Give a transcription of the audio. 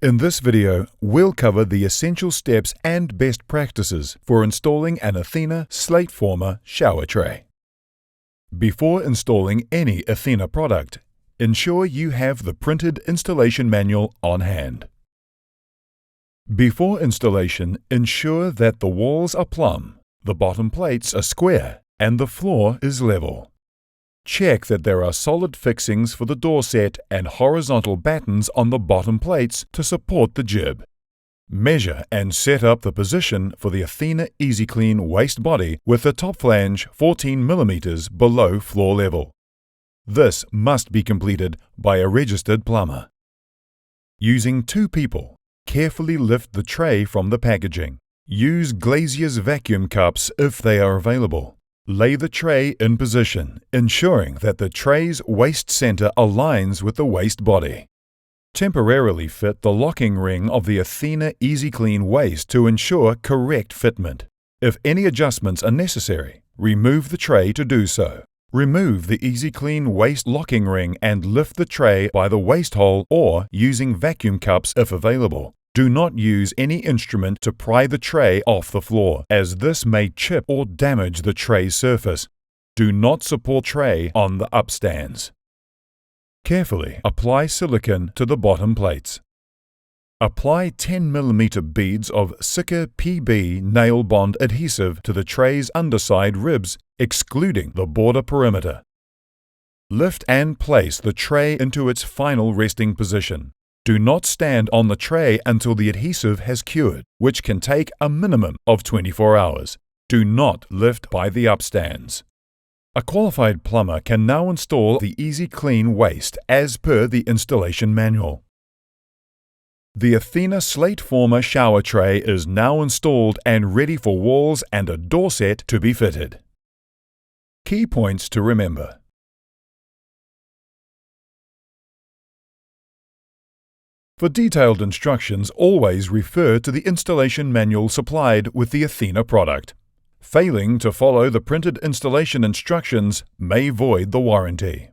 In this video, we'll cover the essential steps and best practices for installing an Athena SlateForma shower tray. Before installing any Athena product, ensure you have the printed installation manual on hand. Before installation, ensure that the walls are plumb, the bottom plates are square, and the floor is level. Check that there are solid fixings for the door set and horizontal battens on the bottom plates to support the jib. Measure and set up the position for the Athena Easy Clean waste body with the top flange 14 mm below floor level. This must be completed by a registered plumber. Using two people, carefully lift the tray from the packaging. Use glazier's vacuum cups if they are available. Lay the tray in position, ensuring that the tray's waste center aligns with the waste body. Temporarily fit the locking ring of the Athena Easy Clean waste to ensure correct fitment. If any adjustments are necessary, remove the tray to do so. Remove the Easy Clean waste locking ring and lift the tray by the waste hole or using vacuum cups if available. Do not use any instrument to pry the tray off the floor, as this may chip or damage the tray's surface. Do not support tray on the upstands. Carefully apply silicone to the bottom plates. Apply 10 mm beads of Sika PB nail bond adhesive to the tray's underside ribs, excluding the border perimeter. Lift and place the tray into its final resting position. Do not stand on the tray until the adhesive has cured, which can take a minimum of 24 hours. Do not lift by the upstands. A qualified plumber can now install the Easy Clean waste as per the installation manual. The Athena SlateForma shower tray is now installed and ready for walls and a door set to be fitted. Key points to remember. For detailed instructions, always refer to the installation manual supplied with the Athena product. Failing to follow the printed installation instructions may void the warranty.